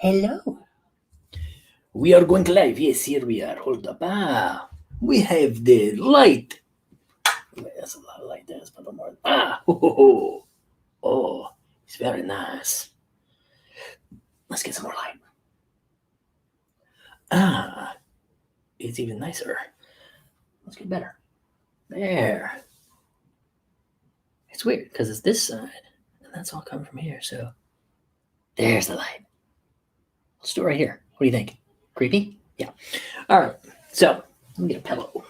Hello. We are going live. Yes, here we are. Hold up. We have the light. Wait, that's a lot of light there. Let's put a more. Oh, it's very nice. Let's get some more light. It's even nicer. Let's get better. There. It's weird because it's this side, and that's all coming from here. So there's the light. Let's do it right here. What do you think? Creepy? Yeah. All right. So let me get a pillow.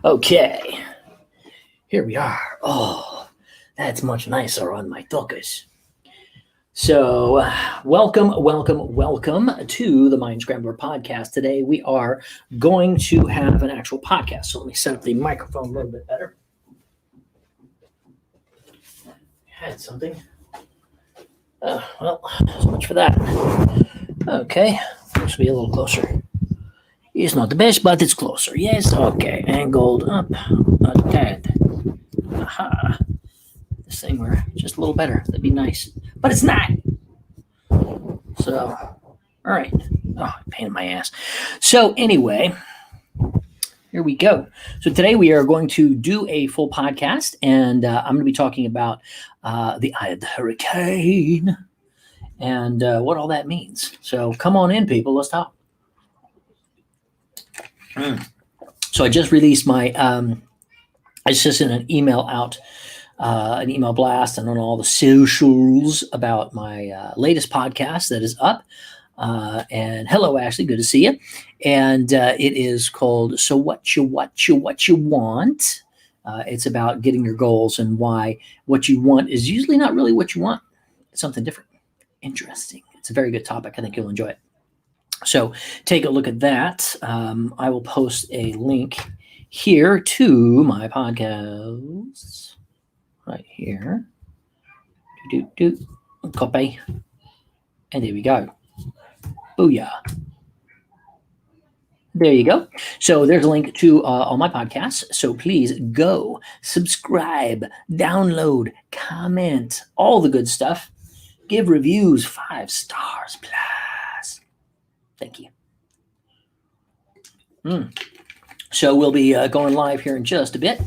Okay. Here we are. Oh, that's much nicer on my tuchus. So, welcome to the Mind Scrambler podcast. Today we are going to have an actual podcast. So let me set up the microphone a little bit better. Had something. Well, so much for that. Okay, this will be a little closer. It's not the best, but it's closer. Yes, okay. Angled up a tad. Aha. This thing were just a little better. That'd be nice. But it's not. So, all right. Oh, pain in my ass. So anyway, here we go. So today we are going to do a full podcast, and I'm going to be talking about the eye of the hurricane and what all that means. So come on in, people. Let's talk. So I just released my, I just sent an email out, an email blast and on all the socials about my latest podcast that is up. And hello, Ashley. Good to see you. And it is called So What You Want. It's about getting your goals and why what you want is usually not really what you want. It's something different. Interesting. It's a very good topic. I think you'll enjoy it. So take a look at that. I will post a link here to my podcast right here. Copy. And there we go. Booyah. There you go. So there's a link to all my podcasts. So please go subscribe, download, comment, all the good stuff. Give reviews, 5 stars plus. Thank you. So we'll be going live here in just a bit.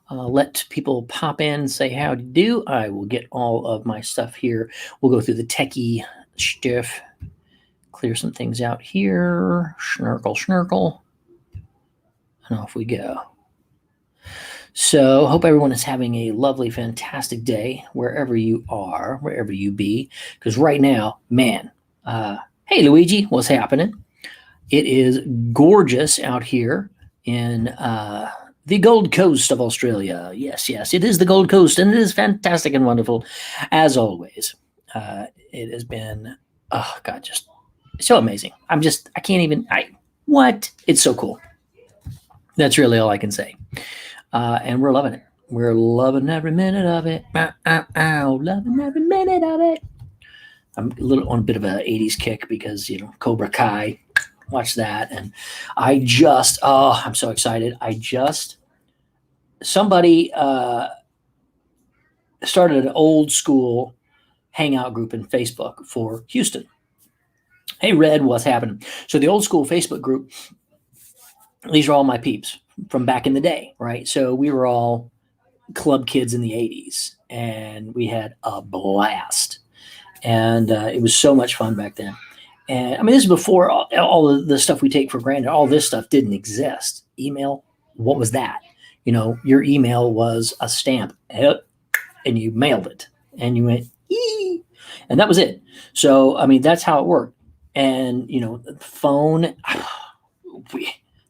Let people pop in, say how to do. I will get all of my stuff here. We'll go through the techie stuff. Clear some things out here. Schnurkle. And off we go. So hope everyone is having a lovely, fantastic day wherever you are, wherever you be. Because right now, man, hey, Luigi, what's happening? It is gorgeous out here in the Gold Coast of Australia. Yes, it is the Gold Coast, and it is fantastic and wonderful, as always. It has been, oh, God, just so amazing. I can't even, it's so cool. That's really all I can say. And we're loving it. We're loving every minute of it. Loving every minute of it. I'm on a bit of an 80s kick because, Cobra Kai, watch that. And I'm so excited. Somebody started an old school hangout group in Facebook for Houston. Hey, Red, what's happening? So the old school Facebook group, these are all my peeps from back in the day, right? So we were all club kids in the 80s, and we had a blast. And it was so much fun back then. And I mean, this is before all of the stuff we take for granted. All this stuff didn't exist. Email, what was that? Your email was a stamp, and you mailed it, and you went, ee! And that was it. So, I mean, that's how it worked. And, the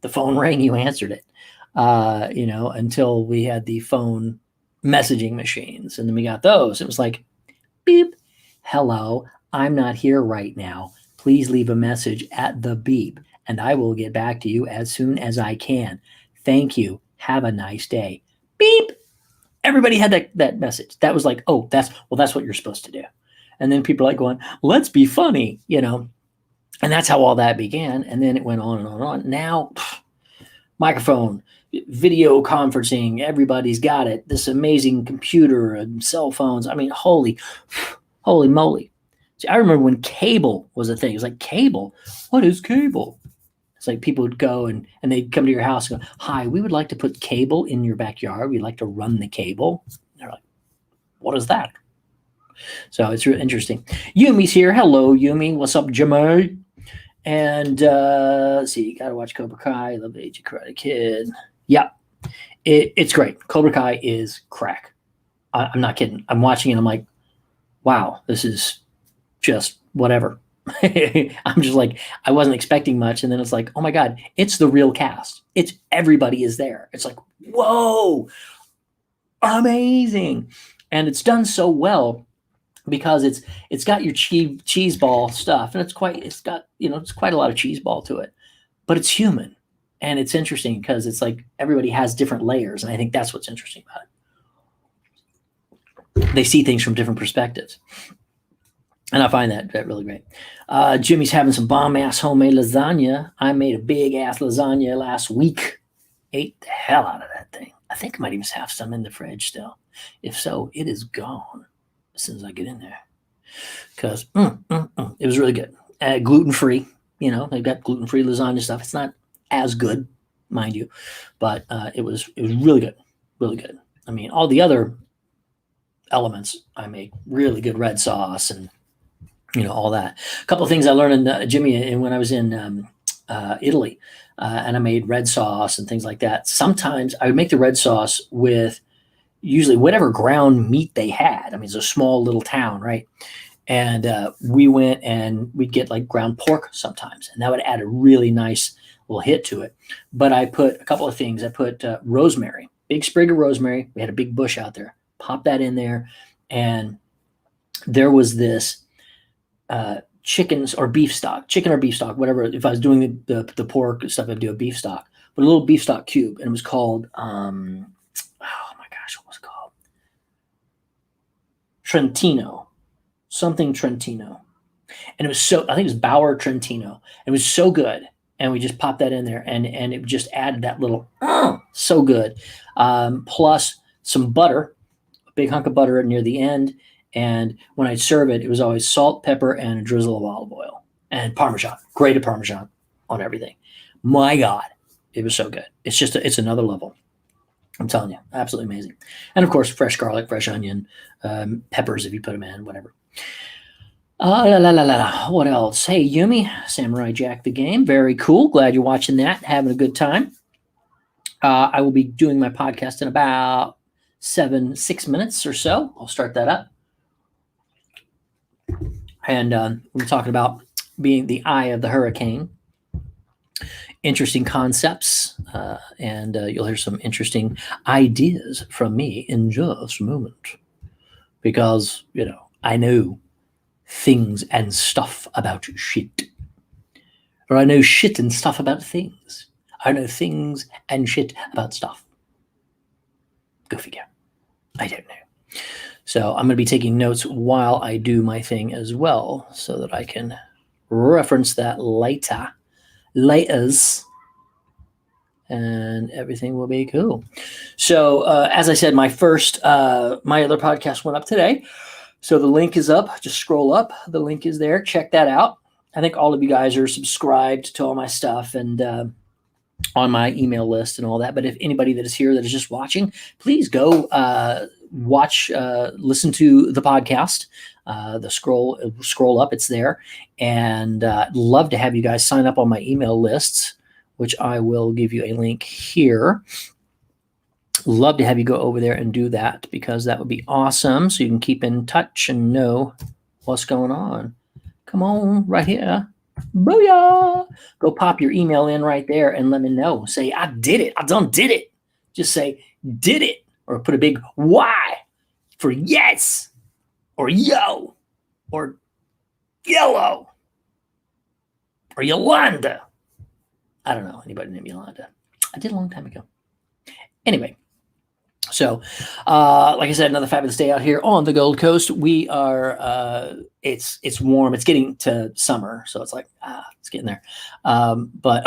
phone rang, you answered it, until we had the phone messaging machines. And then we got those. It was like, beep, hello, I'm not here right now. Please leave a message at the beep, and I will get back to you as soon as I can. Thank you. Have a nice day. Beep. Everybody had that message. That was like, oh, that's what you're supposed to do. And then people are like going, let's be funny, And that's how all that began. And then it went on and on and on. Now, microphone, video conferencing. Everybody's got it. This amazing computer and cell phones. I mean, holy moly. See, I remember when cable was a thing. It was like, cable? What is cable? It's like people would go and they'd come to your house and go, hi, we would like to put cable in your backyard. We'd like to run the cable. And they're like, what is that? So it's really interesting. Yumi's here. Hello, Yumi. What's up, Jimmy? And let's see, you got to watch Cobra Kai. Love the Age of Karate Kid. Yeah, it's great. Cobra Kai is crack. I'm not kidding. I'm watching it. I'm like, wow, this is just whatever. I'm just like, I wasn't expecting much. And then it's like, oh my God, it's the real cast. It's everybody is there. It's like, whoa, amazing. And it's done so well because it's got your cheese ball stuff. And it's quite a lot of cheese ball to it, but it's human. And it's interesting because it's like everybody has different layers. And I think that's what's interesting about it. They see things from different perspectives. And I find that really great. Jimmy's having some bomb-ass homemade lasagna. I made a big-ass lasagna last week. Ate the hell out of that thing. I think I might even have some in the fridge still. If so, it is gone as soon as I get in there. Because it was really good. Gluten-free. They've got gluten-free lasagna stuff. It's not as good, mind you. But it was really good. Really good. I mean, all the other elements I make. Really good red sauce and all that. A couple of things I learned in Jimmy and when I was in Italy, and I made red sauce and things like that. Sometimes I would make the red sauce with usually whatever ground meat they had. I mean, it's a small little town, right? And we went and we'd get like ground pork sometimes, and that would add a really nice little hit to it. But I put a couple of things. I put rosemary, big sprig of rosemary. We had a big bush out there. Pop that in there, and there was this chicken or beef stock, whatever. If I was doing the pork stuff, I'd do a beef stock, but a little beef stock cube, and it was called oh my gosh, what was it called? Trentino, and it was I think it was Bauer Trentino. It was so good, and we just popped that in there, and it just added that little so good, plus some butter, a big hunk of butter near the end. And when I'd serve it, it was always salt, pepper, and a drizzle of olive oil and Parmesan, grated Parmesan on everything. My God, it was so good. It's it's another level. I'm telling you, absolutely amazing. And of course, fresh garlic, fresh onion, peppers if you put them in, whatever. What else? Hey, Yumi, Samurai Jack the game. Very cool. Glad you're watching that, having a good time. I will be doing my podcast in about 6 minutes or so. I'll start that up. And we're talking about being the eye of the hurricane. Interesting concepts, and you'll hear some interesting ideas from me in just a moment. Because, I know things and stuff about shit. Or I know shit and stuff about things. I know things and shit about stuff. Go figure. I don't know. So I'm going to be taking notes while I do my thing as well so that I can reference that later. And everything will be cool. So as I said, my other podcast went up today. So the link is up. Just scroll up. The link is there. Check that out. I think all of you guys are subscribed to all my stuff and on my email list and all that. But if anybody that is here that is just watching, please go watch, listen to the podcast. The scroll up, it's there. And I'd love to have you guys sign up on my email lists, which I will give you a link here. Love to have you go over there and do that because that would be awesome. So you can keep in touch and know what's going on. Come on, right here. Booyah! Go pop your email in right there and let me know. Say, I did it. I done did it. Just say, did it. Or put a big Y for yes. Or yo. Or yellow. Or Yolanda. I don't know anybody named Yolanda. I did a long time ago. Anyway. So, like I said, another fabulous day out here on the Gold Coast. We are, it's warm. It's getting to summer. So it's like, it's getting there. But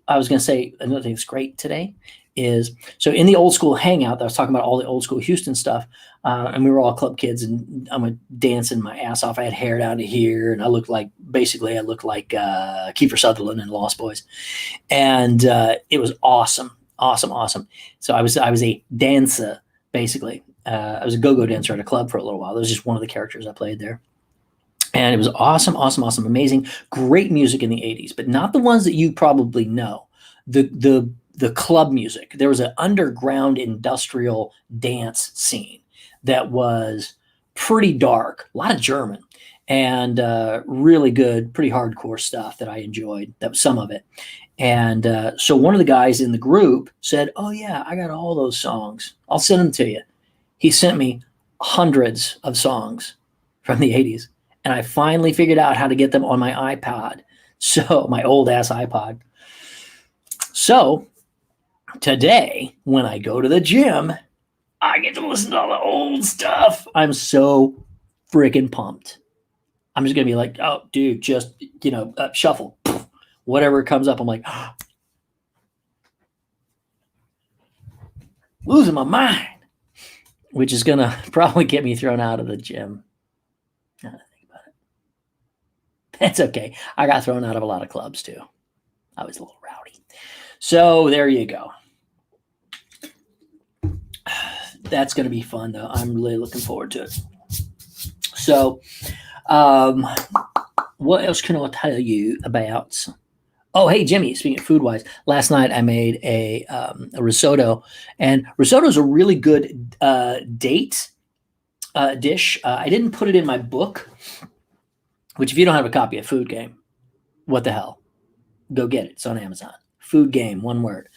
I was going to say another thing that's great today is, so in the old school hangout, I was talking about all the old school Houston stuff, and we were all club kids, and I'm dancing my ass off. I had hair down to here, and I looked like Kiefer Sutherland in Lost Boys, and it was awesome. So I was a dancer, basically. I was a go-go dancer at a club for a little while. That was just one of the characters I played there. And it was awesome, amazing, great music in the 80s, but not the ones that you probably know. The club music. There was an underground industrial dance scene that was pretty dark, a lot of German, and really good, pretty hardcore stuff that I enjoyed. That was some of it. And so one of the guys in the group said, "Oh yeah, I got all those songs. I'll send them to you." He sent me hundreds of songs from the 80s. And I finally figured out how to get them on my iPod. So my old ass iPod. So today, when I go to the gym, I get to listen to all the old stuff. I'm so freaking pumped. I'm just going to be like, oh, dude, just, shuffle. Whatever comes up, I'm like, losing my mind, which is going to probably get me thrown out of the gym. Now that I think about it. That's okay. I got thrown out of a lot of clubs too. I was a little rowdy. So there you go. That's going to be fun, though. I'm really looking forward to it. So what else can I tell you about? Oh, hey, Jimmy, speaking of food-wise, last night I made a risotto, and risotto is a really good date dish. I didn't put it in my book, which if you don't have a copy of Food Game, what the hell? Go get it. It's on Amazon. Food Game, one word.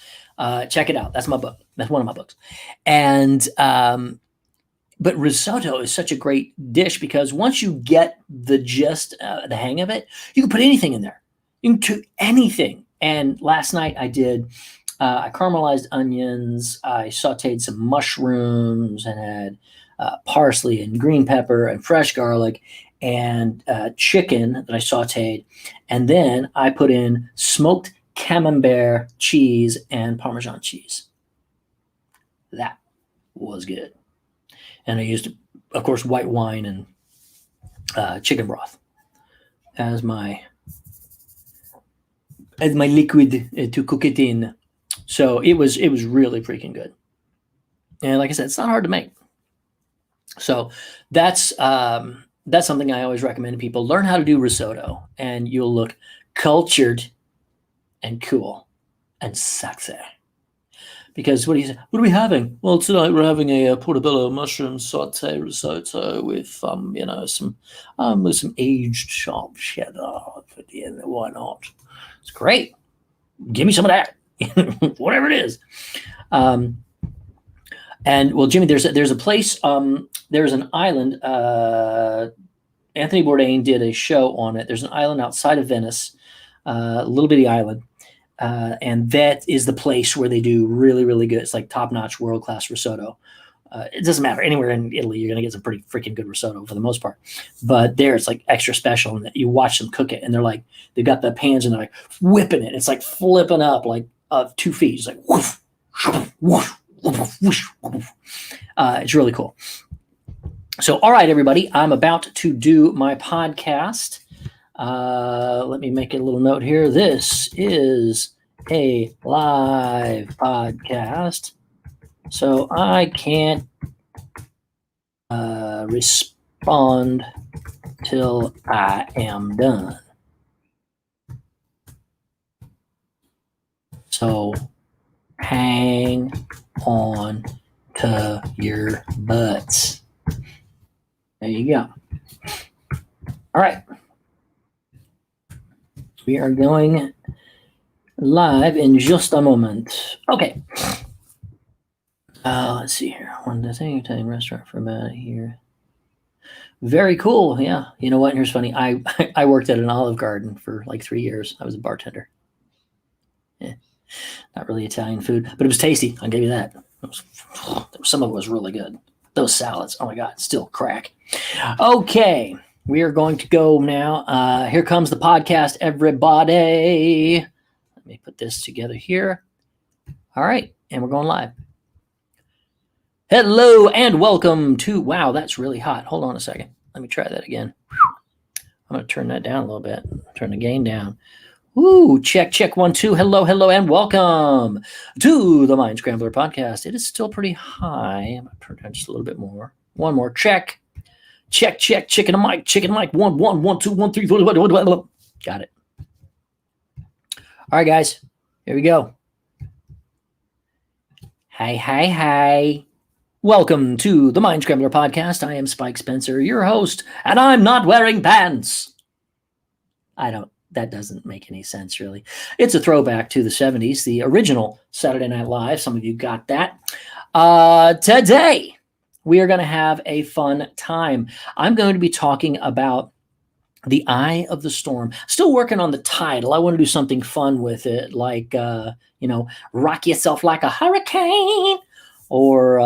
Check it out. That's my book. That's one of my books. And but risotto is such a great dish because once you get the gist, the hang of it, you can put anything in there. You can do anything. And last night I did, I caramelized onions, I sauteed some mushrooms and had parsley and green pepper and fresh garlic and chicken that I sauteed. And then I put in smoked camembert cheese and Parmesan cheese. That was good. And I used, of course, white wine and chicken broth as my liquid to cook it in. So it was really freaking good. And like I said, it's not hard to make. So that's something I always recommend to people. Learn how to do risotto, and you'll look cultured and cool and sexy. Because what are we having? Well, tonight we're having a portobello mushroom saute risotto with some aged sharp cheddar. Why not? It's great. Give me some of that. Whatever it is. And well, Jimmy, there's a place. There's an island. Anthony Bourdain did a show on it. There's an island outside of Venice, a little bitty island. And that is the place where they do really, really good. It's like top-notch, world-class risotto. It doesn't matter. Anywhere in Italy, you're going to get some pretty freaking good risotto for the most part. But there, it's like extra special. And you watch them cook it, and they've got the pans, and they're like whipping it. It's like flipping up like 2 feet. It's like whoosh, whoosh, whoosh, whoosh, whoosh. It's really cool. So, all right, everybody, I'm about to do my podcast. Let me make a little note here. This is a live podcast, so I can't respond till I am done. So hang on to your butts. There you go. All right. We are going live in just a moment. Okay. Let's see here. One Italian restaurant for about a year. Very cool. Yeah. You know what? Here's funny. I worked at an Olive Garden for like 3 years. I was a bartender. Yeah. Not really Italian food, but it was tasty. I'll give you that. Some of it was really good. Those salads. Oh my God. Still crack. Okay. We are going to go now. Here comes the podcast, everybody. Let me put this together here. All right. And we're going live. Hello and welcome to, wow, that's really hot. Hold on a second. Let me try that again. I'm going to turn that down a little bit. Turn the gain down. Ooh, check, 1, 2. Hello, and welcome to the Mind Scrambler podcast. It is still pretty high. I'm going to turn it down just a little bit more. One more. Check, chicken mic. 1, 1, 2, 1, 3, 4. Got it. All right, guys, here we go. Hi. Welcome to the Mind Scrambler podcast. I am Spike Spencer, your host, and I'm not wearing pants. That doesn't make any sense, really. It's a throwback to the 70s, the original Saturday Night Live. Some of you got that. Today, we are going to have a fun time. I'm going to be talking about the eye of the storm. Still working on the title. I want to do something fun with it, like, rock yourself like a hurricane, or,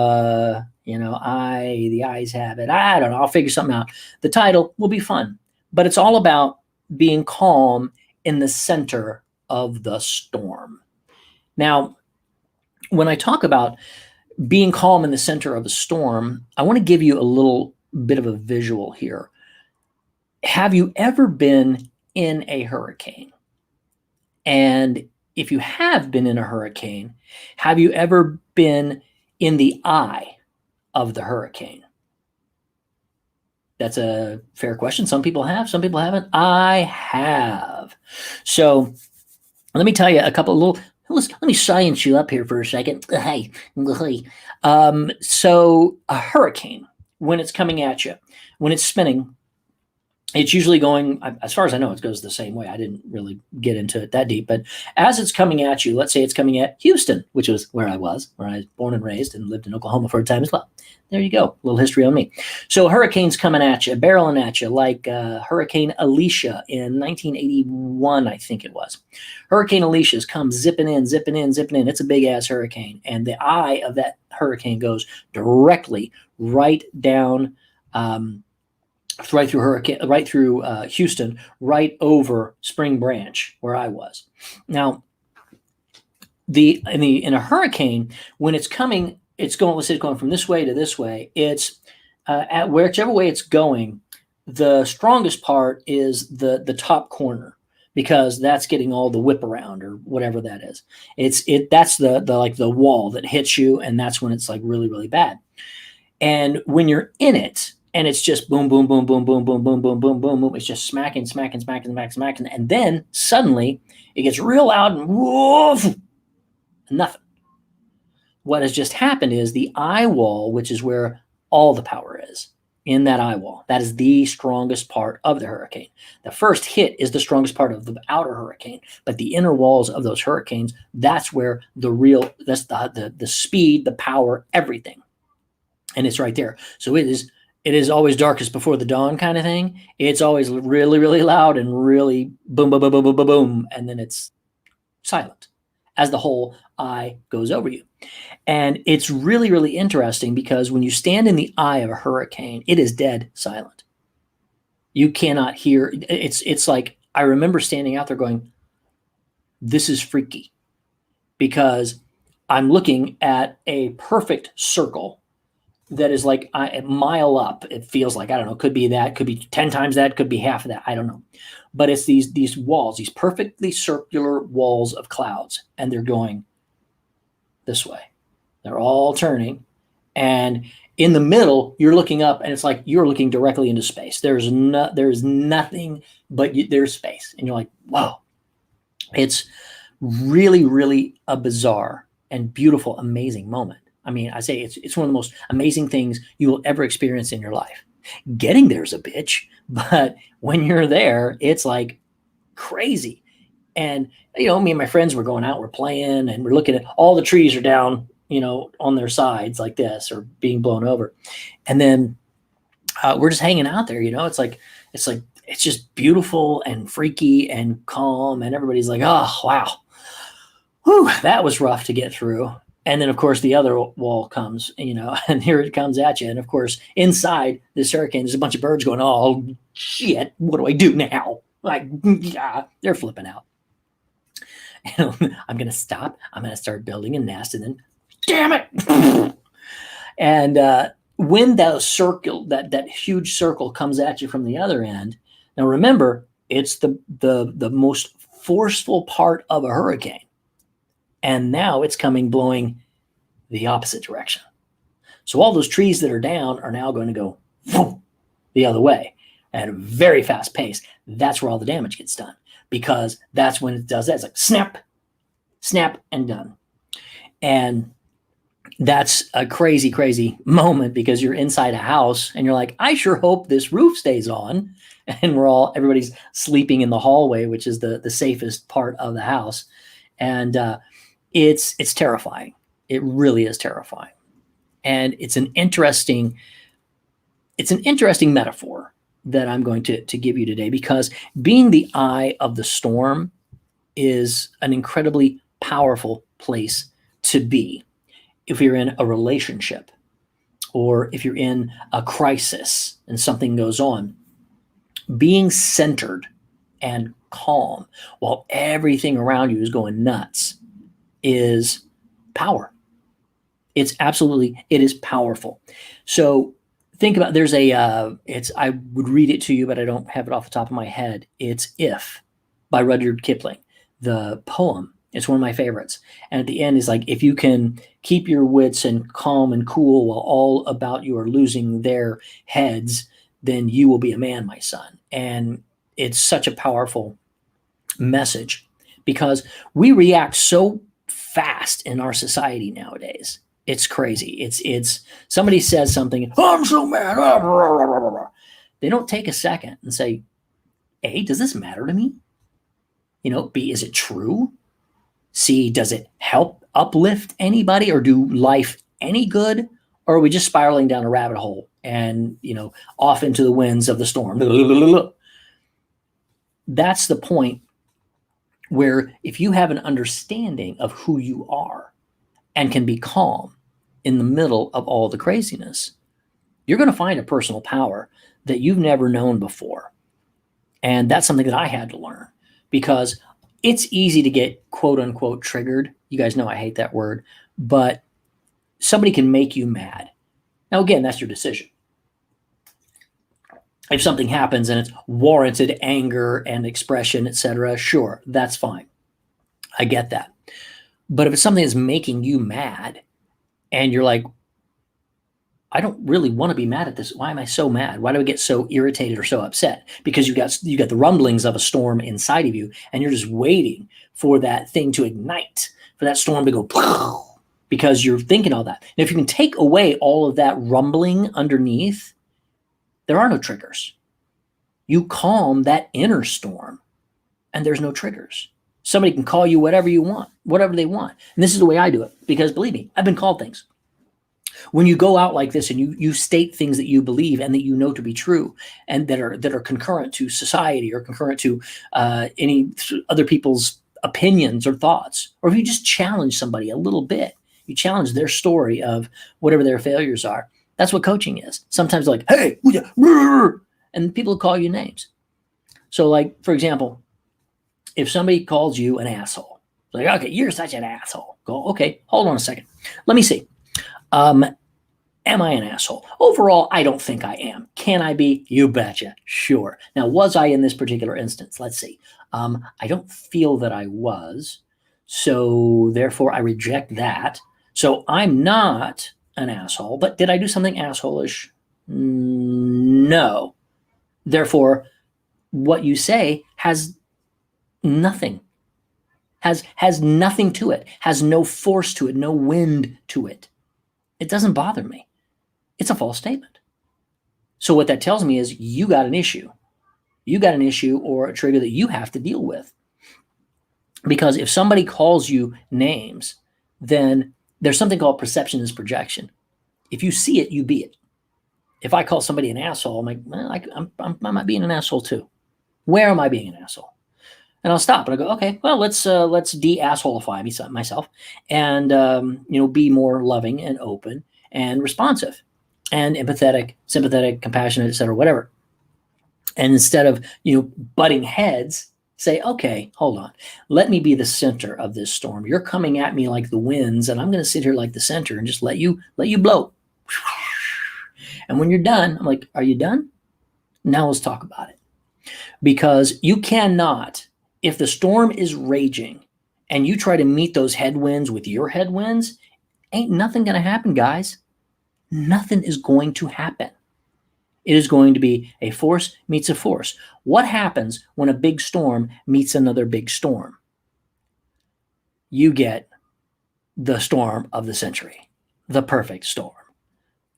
the eyes have it. I don't know. I'll figure something out. The title will be fun, but it's all about being calm in the center of the storm. Now, when I talk about being calm in the center of a storm, I want to give you a little bit of a visual here. Have you ever been in a hurricane? And if you have been in a hurricane, have you ever been in the eye of the hurricane? That's a fair question. Some people have, some people haven't. I have. So let me tell you a couple of let me science you up here for a second. Hey. So a hurricane, when it's coming at you, when it's spinning, it's usually going, as far as I know, it goes the same way. I didn't really get into it that deep, but as it's coming at you, let's say it's coming at Houston, which was where I was born and raised and lived in Oklahoma for a time as well. There you go. A little history on me. So hurricanes coming at you, barreling at you, like Hurricane Alicia in 1981, I think it was. Hurricane Alicia's come zipping in. It's a big ass hurricane. And the eye of that hurricane goes directly right down, right through Houston, right over Spring Branch, where I was. Now, in a hurricane, when it's coming, it's going. Let's say it's going from this way to this way. It's at whichever way it's going. The strongest part is the top corner, because that's getting all the whip around or whatever that is. That's the wall that hits you, and that's when it's like really, really bad. And when you're in it, and it's just boom, boom, boom, boom, boom, boom, boom, boom, boom, boom, boom. It's just smacking. And then suddenly it gets real loud and woof, nothing. What has just happened is the eye wall, which is where all the power is, in that eye wall. That is the strongest part of the hurricane. The first hit is the strongest part of the outer hurricane, but the inner walls of those hurricanes, that's where that's the speed, the power, everything. And it's right there. So it is always darkest before the dawn kind of thing. It's always really, really loud and really boom, boom, boom, boom, boom, boom, boom. And then it's silent as the whole eye goes over you. And it's really, really interesting, because when you stand in the eye of a hurricane, it is dead silent. You cannot hear. It's like, I remember standing out there going, this is freaky, because I'm looking at a perfect circle that is like a mile up. It feels like, I don't know, could be that, could be 10 times that, could be half of that. I don't know. But it's these walls, these perfectly circular walls of clouds, and they're going this way. They're all turning. And in the middle, you're looking up, and it's like you're looking directly into space. There's nothing but there's space. And you're like, whoa. It's really, really a bizarre and beautiful, amazing moment. I mean, I say it's one of the most amazing things you will ever experience in your life. Getting there's a bitch, but when you're there, it's like crazy. And, me and my friends were going out, we're playing, and we're looking at all the trees are down, on their sides like this, or being blown over. And then we're just hanging out there, it's just beautiful and freaky and calm. And everybody's like, oh, wow. Whew, that was rough to get through. And then, of course, the other wall comes, and here it comes at you. And, of course, inside this hurricane, there's a bunch of birds going, oh, shit, what do I do now? Like, yeah, they're flipping out. I'm going to stop. I'm going to start building a nest, and then damn it. And when that huge circle comes at you from the other end, now remember, it's the most forceful part of a hurricane. And now it's blowing the opposite direction. So all those trees that are down are now going to go the other way at a very fast pace. That's where all the damage gets done, because that's when it does that. It's like snap, snap, and done. And that's a crazy, crazy moment, because you're inside a house and you're like, I sure hope this roof stays on. And everybody's sleeping in the hallway, which is the safest part of the house. And it's terrifying. It really is terrifying. And it's an interesting metaphor that I'm going to give you today, because being the eye of the storm is an incredibly powerful place to be. If you're in a relationship, or if you're in a crisis and something goes on, being centered and calm while everything around you is going nuts is power. It is powerful. So think about, I would read it to you, but I don't have it off the top of my head. It's If by Rudyard Kipling, the poem. It's one of my favorites. And at the end is like, if you can keep your wits and calm and cool while all about you are losing their heads, then you will be a man, my son. And it's such a powerful message, because we react so fast in our society nowadays. It's crazy. It's somebody says something, oh, I'm so mad. They don't take a second and say, A, does this matter to me? B, is it true? C, does it help uplift anybody or do life any good? Or are we just spiraling down a rabbit hole and, off into the winds of the storm? That's the point where, if you have an understanding of who you are and can be calm in the middle of all the craziness, you're going to find a personal power that you've never known before. And that's something that I had to learn, because it's easy to get quote unquote triggered. You guys know I hate that word, but somebody can make you mad. Now, again, that's your decision. If something happens and it's warranted anger and expression, etc., sure, that's fine. I get that. But if it's something that's making you mad and you're like, I don't really want to be mad at this. Why am I so mad? Why do I get so irritated or so upset? Because you got the rumblings of a storm inside of you, and you're just waiting for that thing to ignite, for that storm to go, because you're thinking all that. And if you can take away all of that rumbling underneath, there are no triggers. You calm that inner storm, and there's no triggers. Somebody can call you whatever you want, whatever they want. And this is the way I do it, because believe me, I've been called things. When you go out like this and you state things that you believe and that you know to be true, and that are concurrent to society or concurrent to any other people's opinions or thoughts, or if you just challenge somebody a little bit, you challenge their story of whatever their failures are. That's what coaching is. Sometimes like, hey, and people call you names. So like, for example, if somebody calls you an asshole, like, okay, you're such an asshole. Go, okay, hold on a second. Let me see. Am I an asshole? Overall, I don't think I am. Can I be? You betcha. Sure. Now, was I in this particular instance? Let's see. I don't feel that I was. So therefore, I reject that. So I'm not an asshole. But did I do something asshole-ish? No. Therefore, what you say has nothing. Has nothing to it. Has no force to it. No wind to it. It doesn't bother me. It's a false statement. So what that tells me is you got an issue. You got an issue or a trigger that you have to deal with. Because if somebody calls you names, then there's something called perception is projection. If you see it, you be it. If I call somebody an asshole, I'm like, well, I might be an asshole too. Where am I being an asshole? And I'll stop and I go, okay, well, let's de-assholeify myself and, be more loving and open and responsive and empathetic, sympathetic, compassionate, et cetera, whatever. And instead of, butting heads Say, okay, hold on. Let me be the center of this storm. You're coming at me like the winds, and I'm going to sit here like the center and just let you blow. And when you're done, I'm like, are you done? Now let's talk about it. Because you cannot, if the storm is raging and you try to meet those headwinds with your headwinds, ain't nothing going to happen, guys. Nothing is going to happen. It is going to be a force meets a force. What happens when a big storm meets another big storm? You get the storm of the century, the perfect storm.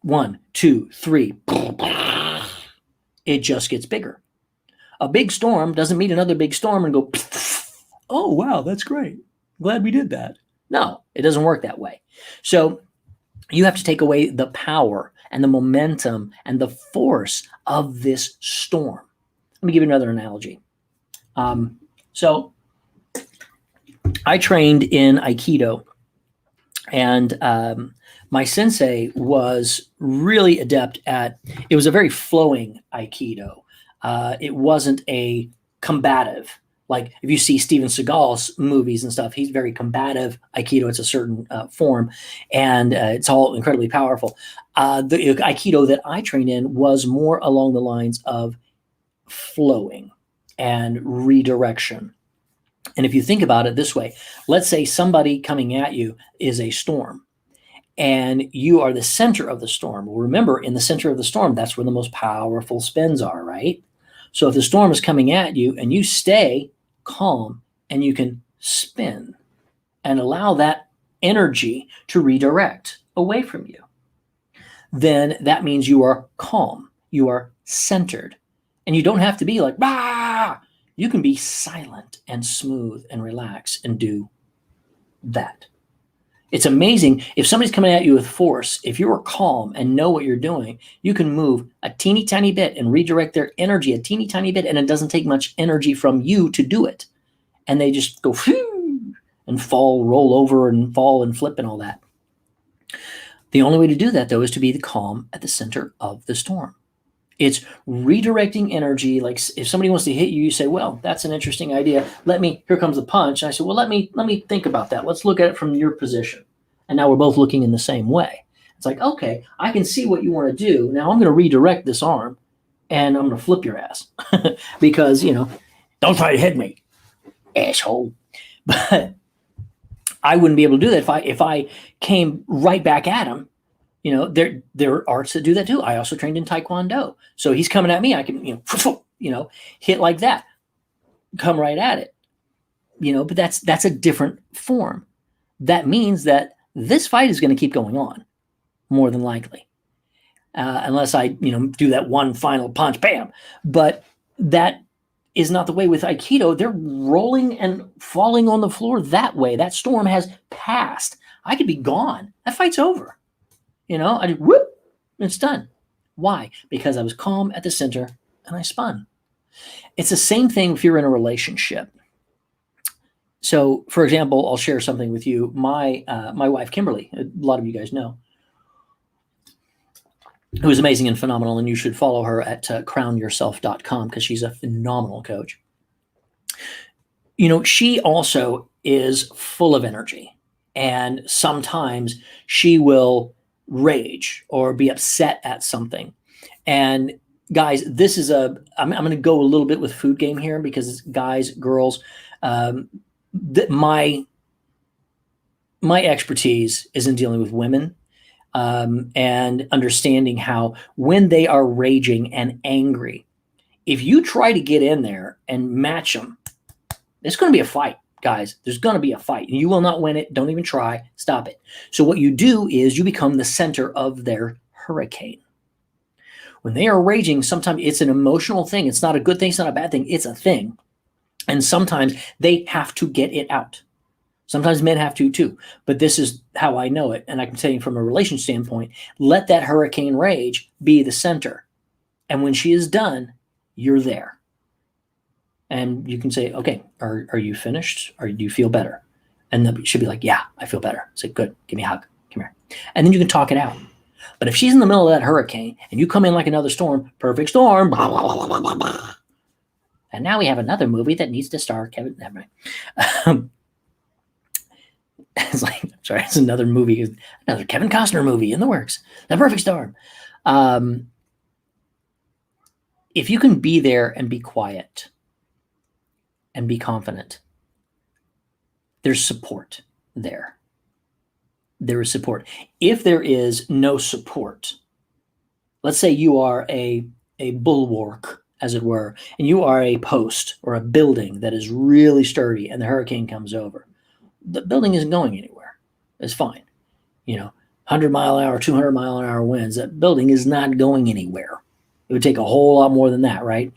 1, 2, 3. It just gets bigger. A big storm doesn't meet another big storm and go, oh, wow, that's great. Glad we did that. No, it doesn't work that way. So you have to take away the power and the momentum and the force of this storm. Let me give you another analogy. So I trained in Aikido, and my sensei was really adept at, it was a very flowing Aikido. It wasn't a combative. Like if you see Steven Seagal's movies and stuff, he's very combative Aikido. It's a certain form, and it's all incredibly powerful. The Aikido that I trained in was more along the lines of flowing and redirection. And if you think about it this way, let's say somebody coming at you is a storm, and you are the center of the storm. Well, remember, in the center of the storm, that's where the most powerful spins are, right? So if the storm is coming at you and you stay calm and you can spin and allow that energy to redirect away from you, then that means you are calm, you are centered, and you don't have to be like, bah! You can be silent and smooth and relax and do that. It's amazing. If somebody's coming at you with force, if you are calm and know what you're doing, you can move a teeny tiny bit and redirect their energy a teeny tiny bit, and it doesn't take much energy from you to do it. And they just go and fall, roll over and fall and flip and all that. The only way to do that, though, is to be the calm at the center of the storm. It's redirecting energy. Like if somebody wants to hit you, you say, well, that's an interesting idea. Here comes the punch. And I said, well, let me think about that. Let's look at it from your position. And now we're both looking in the same way. It's like, okay, I can see what you want to do. Now I'm going to redirect this arm and I'm going to flip your ass because, don't try to hit me, asshole. But I wouldn't be able to do that if I came right back at him. There are arts that do that too. I also trained in Taekwondo. So he's coming at me. I can, hit like that, come right at it, but that's a different form. That means that this fight is going to keep going on more than likely, unless I, do that one final punch, bam. But that is not the way with Aikido. They're rolling and falling on the floor that way. That storm has passed. I could be gone. That fight's over. I just whoop, and it's done. Why? Because I was calm at the center and I spun. It's the same thing if you're in a relationship. So, for example, I'll share something with you. My wife, Kimberly, a lot of you guys know, who is amazing and phenomenal, and you should follow her at crownyourself.com because she's a phenomenal coach. She also is full of energy, and sometimes she will rage or be upset at something. And guys, this is I'm going to go a little bit with food game here because it's guys, girls, my expertise is in dealing with women and understanding how when they are raging and angry, if you try to get in there and match them, it's going to be a fight. Guys, there's going to be a fight. You will not win it. Don't even try. Stop it. So what you do is you become the center of their hurricane. When they are raging, sometimes it's an emotional thing. It's not a good thing. It's not a bad thing. It's a thing. And sometimes they have to get it out. Sometimes men have to too. But this is how I know it. And I can tell you from a relation standpoint, let that hurricane rage be the center. And when she is done, you're there. And you can say, okay, are you finished? Or do you feel better? And she'll be like, yeah, I feel better. Say, good, give me a hug. Come here. And then you can talk it out. But if she's in the middle of that hurricane and you come in like another storm, perfect storm, blah, blah, blah, blah, blah, blah, And now we have another movie that needs to star Kevin. Never mind. It's like, sorry, it's another movie, another Kevin Costner movie in the works. The Perfect Storm. If you can be there and be quiet and be confident, there's support there. There is support. If there is no support, let's say you are a bulwark, as it were, and you are a post or a building that is really sturdy and the hurricane comes over, the building isn't going anywhere. It's fine. 100-mile-an-hour, 200-mile-an-hour winds, that building is not going anywhere. It would take a whole lot more than that, right?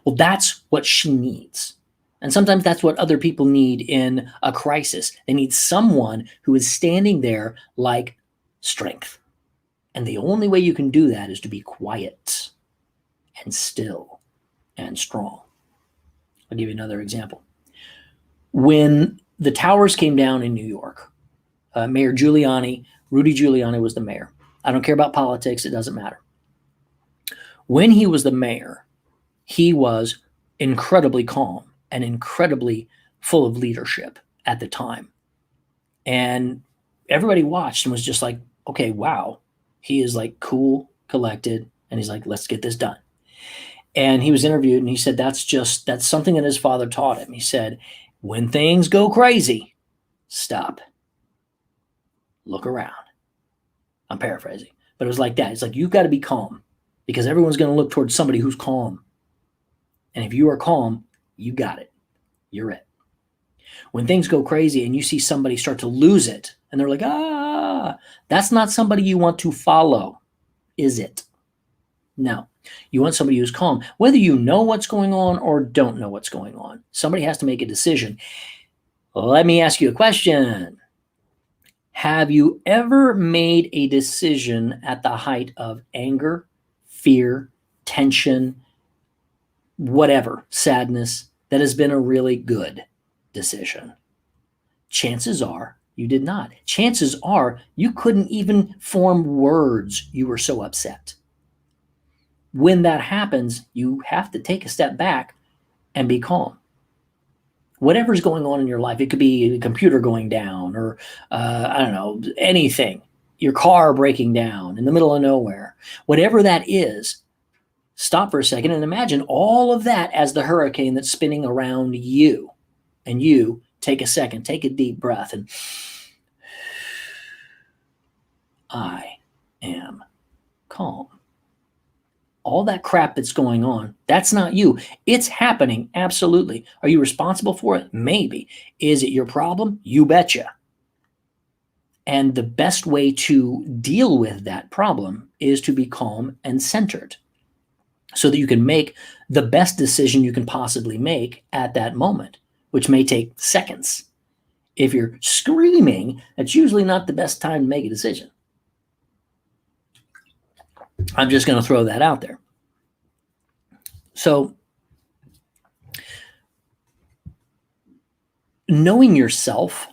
Well, that's what she needs. And sometimes that's what other people need in a crisis. They need someone who is standing there like strength. And the only way you can do that is to be quiet and still and strong. I'll give you another example. When the towers came down in New York, Mayor Giuliani, Rudy Giuliani was the mayor. I don't care about politics. It doesn't matter. When he was the mayor, he was incredibly calm and incredibly full of leadership at the time. And everybody watched and was just like, okay, wow. He is like cool, collected, and he's like, let's get this done. And he was interviewed and he said, that's something that his father taught him. He said, when things go crazy, stop. Look around. I'm paraphrasing, but it was like that. It's like, you've got to be calm because everyone's going to look towards somebody who's calm. And if you are calm, you got it. You're it. When things go crazy and you see somebody start to lose it and they're like, that's not somebody you want to follow, is it? No. You want somebody who's calm, whether you know what's going on or don't know what's going on. Somebody has to make a decision. Let me ask you a question. Have you ever made a decision at the height of anger, fear, tension, whatever, sadness, that has been a really good decision? Chances are you did not. Chances are you couldn't even form words. You were so upset. When that happens, you have to take a step back and be calm. Whatever's going on in your life, it could be a computer going down or, I don't know, anything, your car breaking down in the middle of nowhere, whatever that is, stop for a second and imagine all of that as the hurricane that's spinning around you. And you take a second, take a deep breath, and I am calm. All that crap that's going on, that's not you. It's happening, absolutely. Are you responsible for it? Maybe. Is it your problem? You betcha. And the best way to deal with that problem is to be calm and centered so that you can make the best decision you can possibly make at that moment, which may take seconds. If you're screaming, that's usually not the best time to make a decision. I'm just going to throw that out there. So, knowing yourself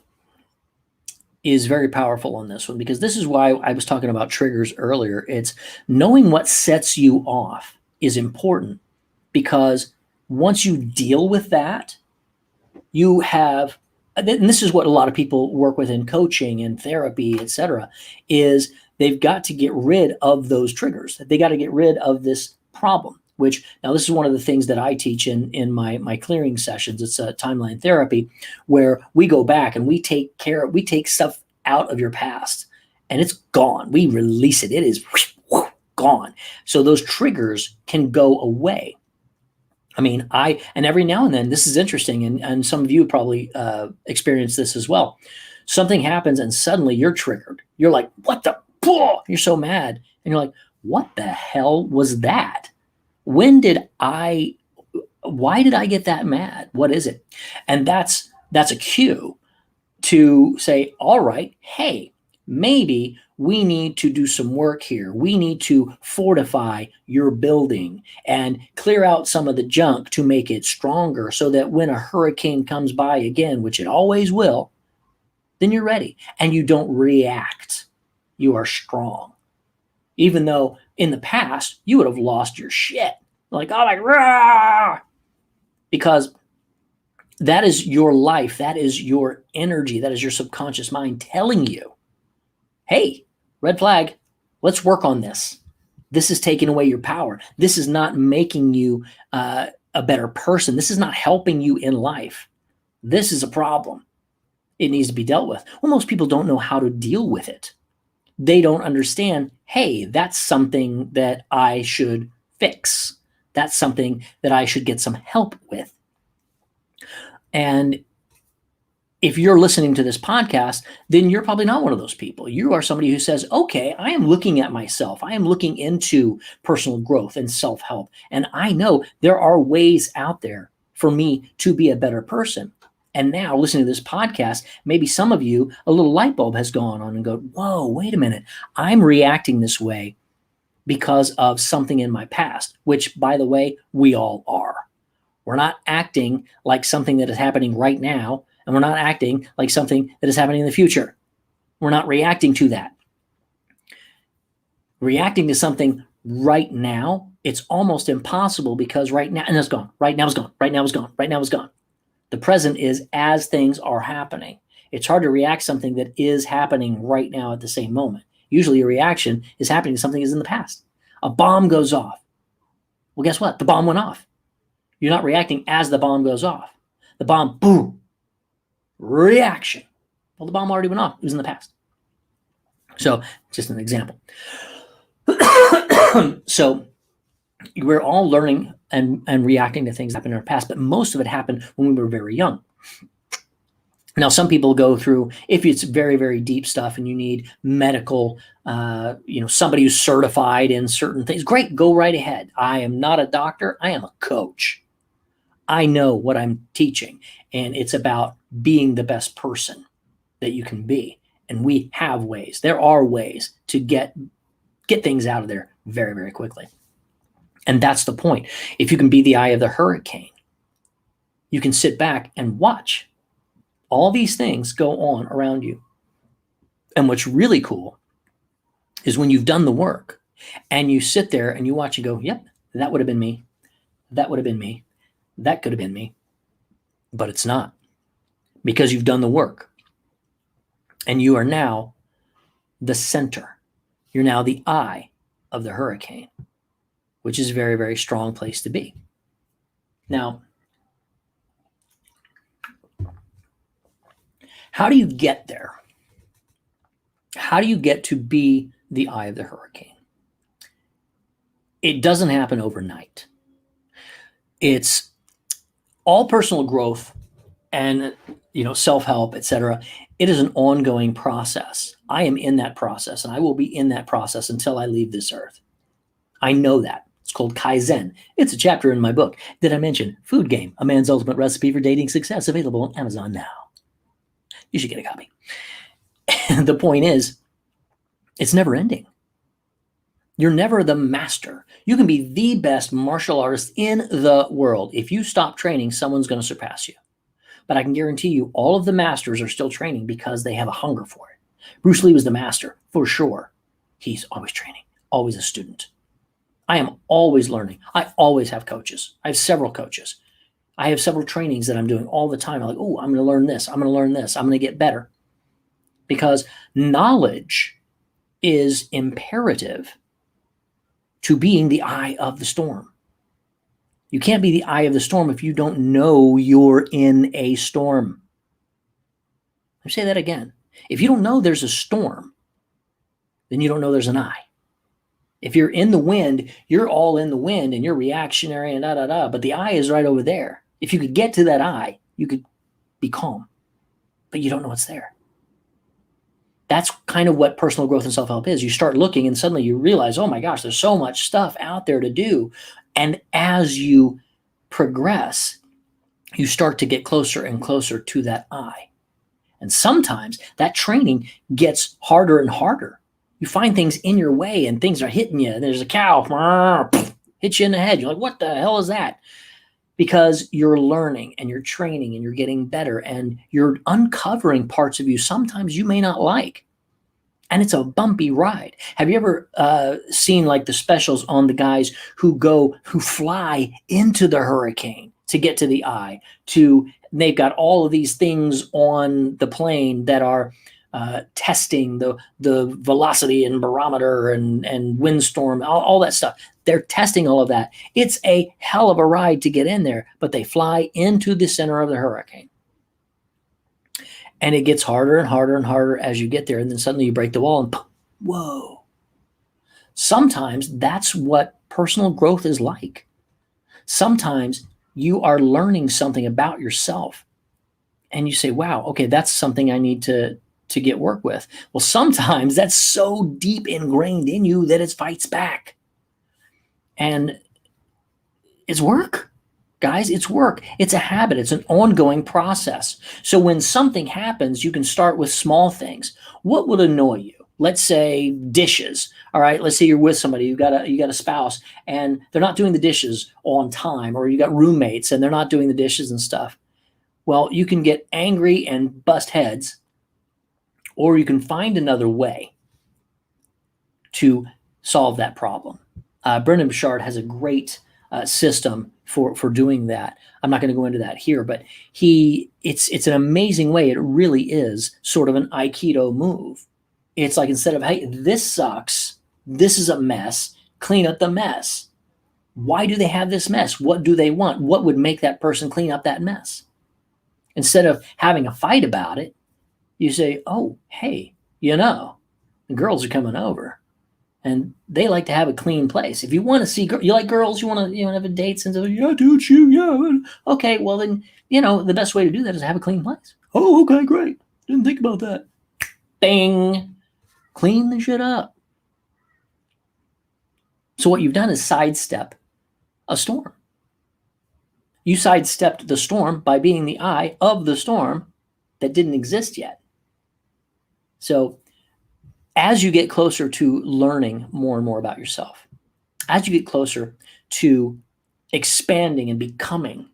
is very powerful on this one because this is why I was talking about triggers earlier. It's knowing what sets you off is important because once you deal with that, you have, and this is what a lot of people work with in coaching and therapy, etc., is they've got to get rid of those triggers. They got to get rid of this problem, which now this is one of the things that I teach in my clearing sessions. It's a timeline therapy where we go back and we take stuff out of your past and it's gone. We release it. It is gone. So those triggers can go away. I mean, and every now and then, this is interesting, and some of you probably experience this as well. Something happens and suddenly you're triggered. You're like, what the? You're so mad. And you're like, what the hell was that? Why did I get that mad? What is it? And that's a cue to say, all right, hey, maybe we need to do some work here. We need to fortify your building and clear out some of the junk to make it stronger so that when a hurricane comes by again, which it always will, then you're ready and you don't react. You are strong. Even though in the past you would have lost your shit. Like, oh, like, rah! because that is your life. That is your energy. That is your subconscious mind telling you, hey, red flag, let's work on this. This is taking away your power. This is not making you a better person. This is not helping you in life. This is a problem. It needs to be dealt with. Well, most people don't know how to deal with it. They don't understand, hey, that's something that I should fix. That's something that I should get some help with. And if you're listening to this podcast, then you're probably not one of those people. You are somebody who says, okay, I am looking at myself. I am looking into personal growth and self-help. And I know there are ways out there for me to be a better person. And now listening to this podcast, maybe some of you, a little light bulb has gone on and go, whoa, wait a minute. I'm reacting this way because of something in my past, which, by the way, we all are. We're not acting like something that is happening right now, and we're not acting like something that is happening in the future. We're not reacting to that. Reacting to something right now, it's almost impossible because right now, and it's gone. Right now is gone. Right now is gone. Right now is gone. The present is as things are happening. It's hard to react to something that is happening right now at the same moment. Usually a reaction is happening to something that's in the past. A bomb goes off. Well, guess what? The bomb went off. You're not reacting as the bomb goes off. The bomb, boom, reaction. Well, the bomb already went off. It was in the past. So, just an example. So, we're all learning and reacting to things that happened in our past, but most of it happened when we were very young. Now, some people go through, if it's very, very deep stuff and you need medical, somebody who's certified in certain things, great, go right ahead. I am not a doctor. I am a coach. I know what I'm teaching, and it's about being the best person that you can be. And we have ways. There are ways to get things out of there very, very quickly. And that's the point. If you can be the eye of the hurricane, you can sit back and watch all these things go on around you. And what's really cool is when you've done the work and you sit there and you watch and go, yep, that would have been me. That would have been me. That could have been me. But it's not, because you've done the work. And you are now the center. You're now the eye of the hurricane, which is a very, very strong place to be. Now, how do you get there? How do you get to be the eye of the hurricane? It doesn't happen overnight. It's all personal growth and self-help, etc. It is an ongoing process. I am in that process, and I will be in that process until I leave this earth. I know that. It's called Kaizen. It's a chapter in my book. Did I mention Food Game, A Man's Ultimate Recipe for Dating Success, available on Amazon now? You should get a copy. The point is, it's never ending. You're never the master. You can be the best martial artist in the world. If you stop training, someone's going to surpass you. But I can guarantee you all of the masters are still training because they have a hunger for it. Bruce Lee was the master, for sure. He's always training, always a student. I am always learning. I always have coaches. I have several coaches. I have several trainings that I'm doing all the time. I'm like, oh, I'm going to learn this. I'm going to learn this. I'm going to get better. Because knowledge is imperative to being the eye of the storm. You can't be the eye of the storm if you don't know you're in a storm. Let me say that again. If you don't know there's a storm, then you don't know there's an eye. If you're in the wind, you're all in the wind and you're reactionary and but the eye is right over there. If you could get to that eye, you could be calm, but you don't know what's there. That's kind of what personal growth and self-help is. You start looking and suddenly you realize, oh my gosh, there's so much stuff out there to do. And as you progress, you start to get closer and closer to that eye. And sometimes that training gets harder and harder. You find things in your way and things are hitting you. There's a cow, hits you in the head. You're like, what the hell is that? Because you're learning and you're training and you're getting better and you're uncovering parts of you sometimes you may not like. And it's a bumpy ride. Have you ever seen like the specials on the guys who fly into the hurricane? to get to the eye. They've got all of these things on the plane that are testing the velocity and barometer and windstorm, all that stuff. They're testing all of that. It's a hell of a ride to get in there, but they fly into the center of the hurricane. And it gets harder and harder and harder as you get there. And then suddenly you break the wall and whoa. Sometimes that's what personal growth is like. Sometimes you are learning something about yourself and you say, wow, okay, that's something I need to get work with. Well, sometimes that's so deep ingrained in you that it fights back. And it's work, guys, it's work. It's a habit. It's an ongoing process. So when something happens, you can start with small things. What would annoy you? Let's say dishes. All right, let's say you're with somebody, you got a spouse and they're not doing the dishes on time, or you got roommates and they're not doing the dishes and stuff. Well, you can get angry and bust heads, or you can find another way to solve that problem. Brendan Bouchard has a great system for doing that. I'm not going to go into that here, but it's an amazing way. It really is sort of an Aikido move. It's like, instead of, hey, this sucks, this is a mess, clean up the mess. Why do they have this mess? What do they want? What would make that person clean up that mess? Instead of having a fight about it, you say, oh, hey, the girls are coming over and they like to have a clean place. If you want to see, you like girls, you want to have a date, and say, yeah, dude, yeah. Okay, well then, the best way to do that is have a clean place. Oh, okay, great. Didn't think about that. Bing. Clean the shit up. So what you've done is sidestep a storm. You sidestepped the storm by being the eye of the storm that didn't exist yet. So as you get closer to learning more and more about yourself, as you get closer to expanding and becoming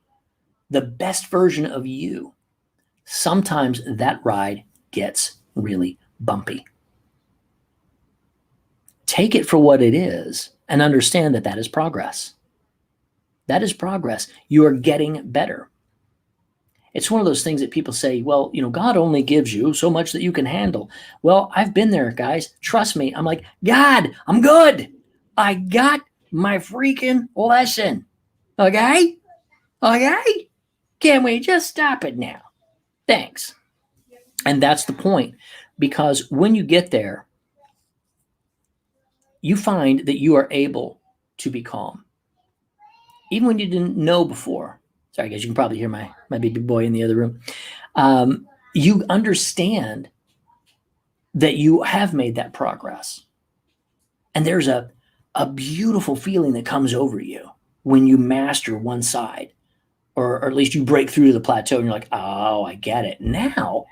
the best version of you, sometimes that ride gets really bumpy. Take it for what it is and understand that that is progress. That is progress. You are getting better. It's one of those things that people say, well, God only gives you so much that you can handle. Well, I've been there, guys. Trust me. I'm like, God, I'm good. I got my freaking lesson. Okay? Okay? Can we just stop it now? Thanks. And that's the point. Because when you get there, you find that you are able to be calm. Even when you didn't know before. Sorry, guys, you can probably hear my baby boy in the other room. You understand that you have made that progress. And there's a beautiful feeling that comes over you when you master one side, or at least you break through the plateau and you're like, oh, I get it. Now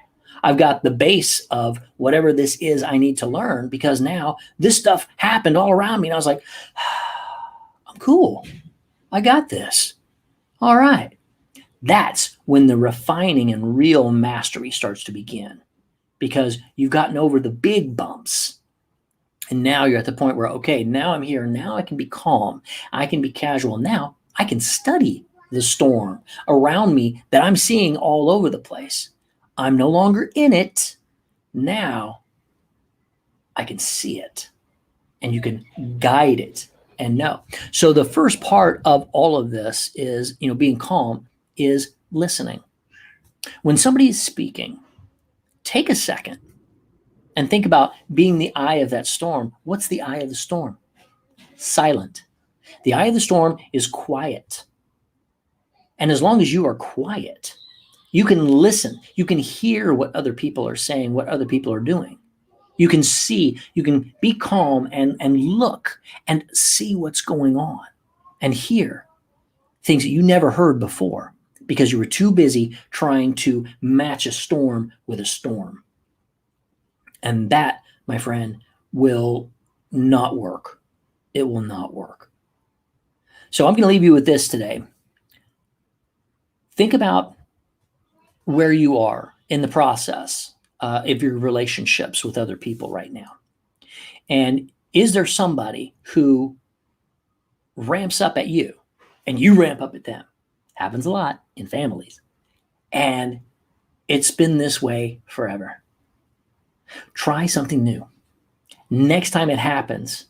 I've got the base of whatever this is I need to learn, because now this stuff happened all around me. And I was like, I'm cool. I got this. All right. That's when the refining and real mastery starts to begin, because you've gotten over the big bumps. And now you're at the point where, okay, now I'm here. Now I can be calm. I can be casual. Now I can study the storm around me that I'm seeing all over the place. I'm no longer in it. Now I can see it, and you can guide it and know. So the first part of all of this is, being calm, is listening. When somebody is speaking, take a second and think about being the eye of that storm. What's the eye of the storm? Silent. The eye of the storm is quiet. And as long as you are quiet, you can listen. You can hear what other people are saying, what other people are doing. You can see, you can be calm and look and see what's going on and hear things that you never heard before because you were too busy trying to match a storm with a storm. And that, my friend, will not work. It will not work. So I'm going to leave you with this today. Think about where you are in the process of your relationships with other people right now. And is there somebody who ramps up at you and you ramp up at them? Happens a lot in families. And it's been this way forever. Try something new. Next time it happens,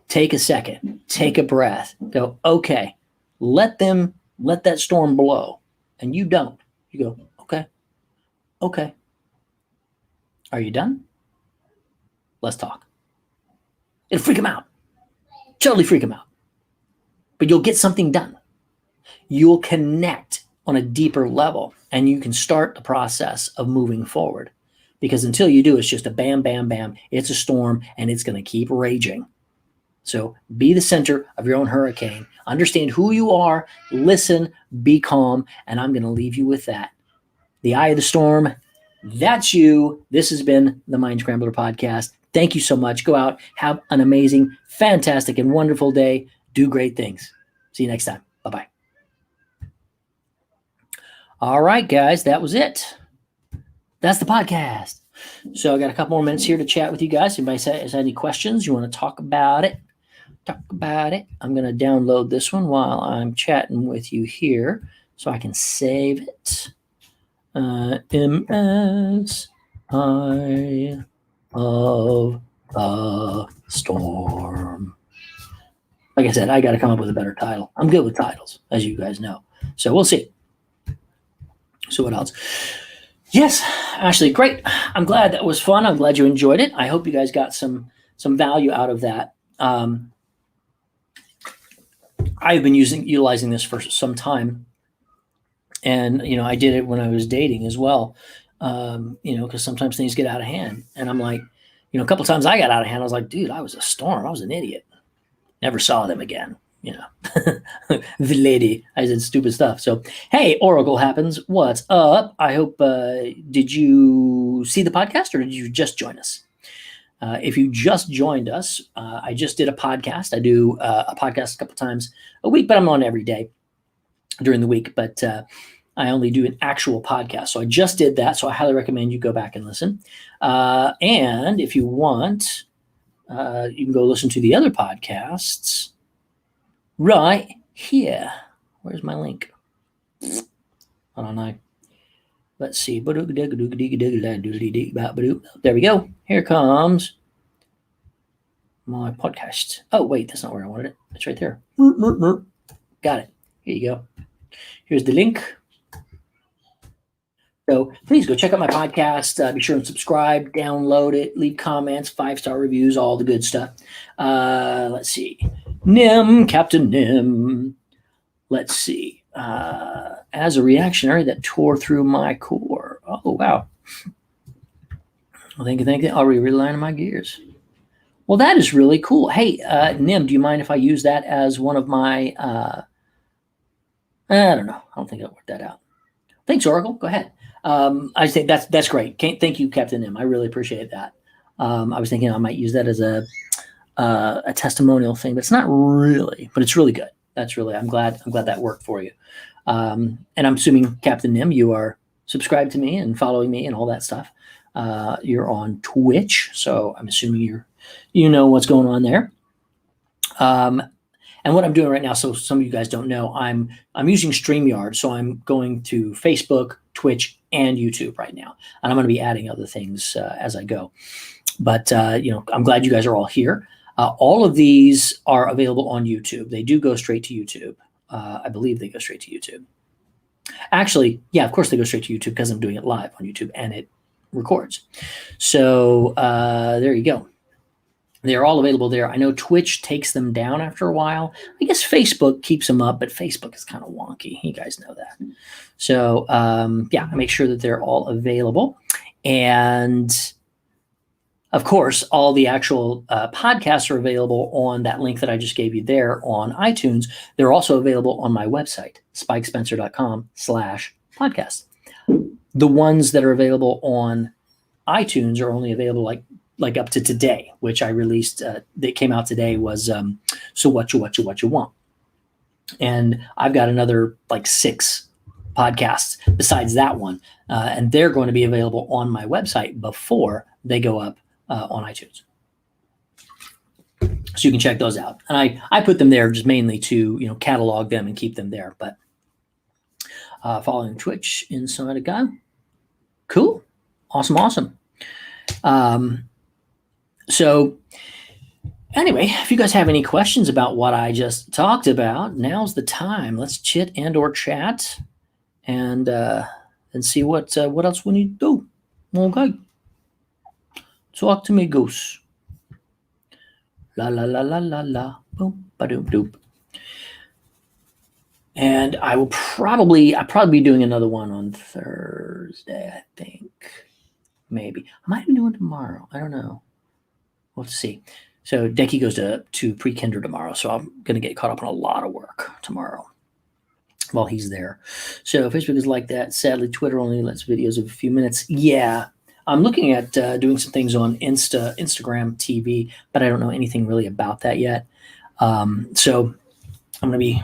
take a second, take a breath, go, okay, let that storm blow. And you don't. You go, okay. Are you done? Let's talk. It'll freak them out. Totally freak them out. But you'll get something done. You'll connect on a deeper level and you can start the process of moving forward. Because until you do, it's just a bam, bam, bam. It's a storm and it's going to keep raging. So be the center of your own hurricane. Understand who you are, listen, be calm, and I'm going to leave you with that. The eye of the storm, that's you. This has been the Mind Scrambler podcast. Thank you so much. Go out, have an amazing, fantastic, and wonderful day. Do great things. See you next time. Bye-bye. All right, guys, that was it. That's the podcast. So I got a couple more minutes here to chat with you guys. If anybody has any questions, you want to talk about it, I'm going to download this one while I'm chatting with you here so I can save it. MS Eye of the Storm. Like I said, I got to come up with a better title. I'm good with titles, as you guys know. So we'll see. So what else? Yes, Ashley, great. I'm glad that was fun. I'm glad you enjoyed it. I hope you guys got some value out of that. I've been utilizing this for some time. And, I did it when I was dating as well, because sometimes things get out of hand. And I'm like, a couple times I got out of hand. I was like, dude, I was a storm. I was an idiot. Never saw them again. The lady, I said stupid stuff. So, hey, Oracle happens. What's up? I hope, did you see the podcast or did you just join us? If you just joined us, I just did a podcast. I do a podcast a couple times a week, but I'm on every day during the week. But I only do an actual podcast. So I just did that. So I highly recommend you go back and listen. And if you want, you can go listen to the other podcasts right here. Where's my link? Hold on. Let's see. There we go. Here comes my podcast. Oh, wait, that's not where I wanted it. It's right there. Got it. Here you go. Here's the link. So please go check out my podcast. Be sure and subscribe, download it, leave comments, 5-star reviews, all the good stuff. Let's see. Captain Nim. Let's see. As a reactionary that tore through my core. Oh, wow. Well, thank you. I'll realign my gears. Well, that is really cool. Hey, Nim, do you mind if I use that as one of my... I don't know. I don't think I'll work that out. Thanks, Oracle. Go ahead. I think that's great. Thank you, Captain Nim. I really appreciate that. I was thinking I might use that as a testimonial thing, but it's not really. But it's really good. I'm glad that worked for you. And I'm assuming, Captain Nim, you are subscribed to me and following me and all that stuff. You're on Twitch, so I'm assuming you know what's going on there. And what I'm doing right now, so some of you guys don't know, I'm using StreamYard, so I'm going to Facebook, Twitch, and YouTube right now, and I'm going to be adding other things as I go. But I'm glad you guys are all here. All of these are available on YouTube. They do go straight to YouTube. I believe they go straight to YouTube. Actually, yeah, of course they go straight to YouTube because I'm doing it live on YouTube and it records. So there you go. They're all available there. I know Twitch takes them down after a while. I guess Facebook keeps them up, but Facebook is kind of wonky. You guys know that. So, yeah, I make sure that they're all available. And, of course, all the actual podcasts are available on that link that I just gave you there on iTunes. They're also available on my website, spikespencer.com/podcast. The ones that are available on iTunes are only available like up to today, which I released, that came out today was So What You Want. And I've got another 6 podcasts besides that one, and they're going to be available on my website before they go up on iTunes. So you can check those out. And I put them there just mainly to catalog them and keep them there. But following Twitch inside a guy. Cool. Awesome. So anyway, if you guys have any questions about what I just talked about, now's the time. Let's chit and or chat and see what else we need to do. Okay. Talk to me, goose. La la la la la la. Boom, ba-doom doop. And I'll probably be doing another one on Thursday, I think. Maybe. I might be doing tomorrow. I don't know. We'll see. So Decky goes to pre-kinder tomorrow, so I'm going to get caught up on a lot of work tomorrow while he's there. So Facebook is like that. Sadly, Twitter only lets videos of a few minutes. Yeah, I'm looking at doing some things on Instagram TV, but I don't know anything really about that yet. So I'm going to be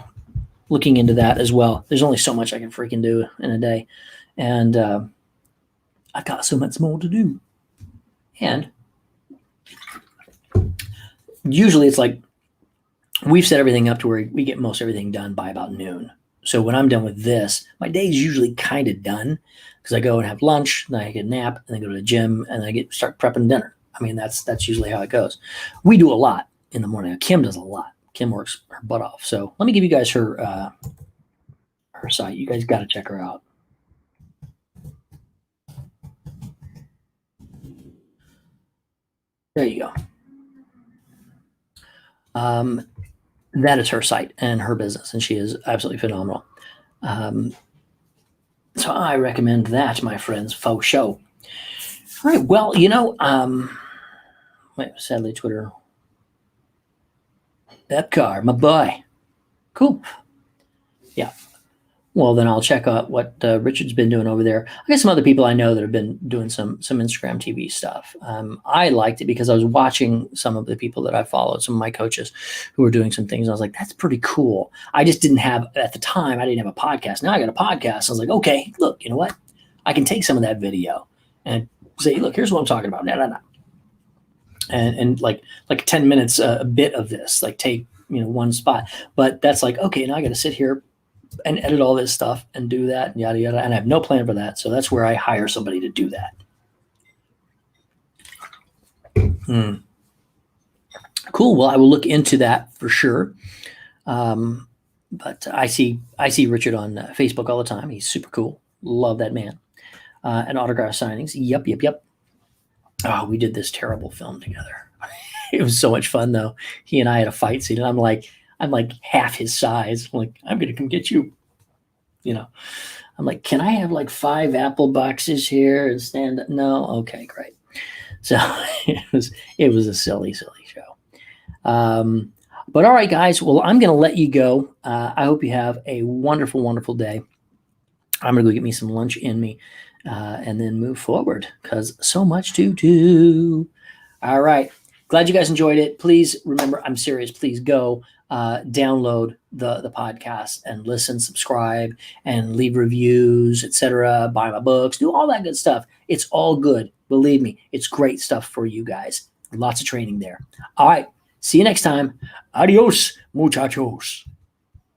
looking into that as well. There's only so much I can freaking do in a day, and I've got so much more to do. And usually it's like we've set everything up to where we get most everything done by about noon. So when I'm done with this, my day is usually kind of done because I go and have lunch, then I get a nap, and then go to the gym, and then I start prepping dinner. I mean, that's usually how it goes. We do a lot in the morning. Kim does a lot. Kim works her butt off. So let me give you guys her site. You guys got to check her out. There you go. That is her site and her business, and she is absolutely phenomenal. So I recommend that, my friends, faux show. All right. Well, sadly, Twitter. That car, my boy. Cool. Yeah. Well, then I'll check out what Richard's been doing over there. I got some other people I know that have been doing some Instagram TV stuff. I liked it because I was watching some of the people that I followed, some of my coaches who were doing some things. I was like, that's pretty cool. I just didn't have, at the time, I didn't have a podcast. Now I got a podcast. I was like, okay, look, you know what? I can take some of that video and say, look, here's what I'm talking about. And like 10 minutes, a bit of this, like take, one spot. But that's like, okay, now I got to sit here and edit all this stuff and do that and yada, yada. And I have no plan for that. So that's where I hire somebody to do that. Cool. Well, I will look into that for sure. But I see Richard on Facebook all the time. He's super cool. Love that man. And autograph signings. Yep. Oh, we did this terrible film together. It was so much fun though. He and I had a fight scene, and I'm like half his size. I'm like, I'm gonna come get you. I'm like, can I have like 5 apple boxes here and stand up? No, okay, great. So it was a silly show. But all right, guys. Well, I'm gonna let you go. I hope you have a wonderful, wonderful day. I'm gonna go get me some lunch in me. And then move forward because so much to do. All right. Glad you guys enjoyed it. Please remember, I'm serious. Please go download the podcast and listen, subscribe, and leave reviews, etc. Buy my books, do all that good stuff. It's all good. Believe me, it's great stuff for you guys. Lots of training there. All right. See you next time. Adios, muchachos.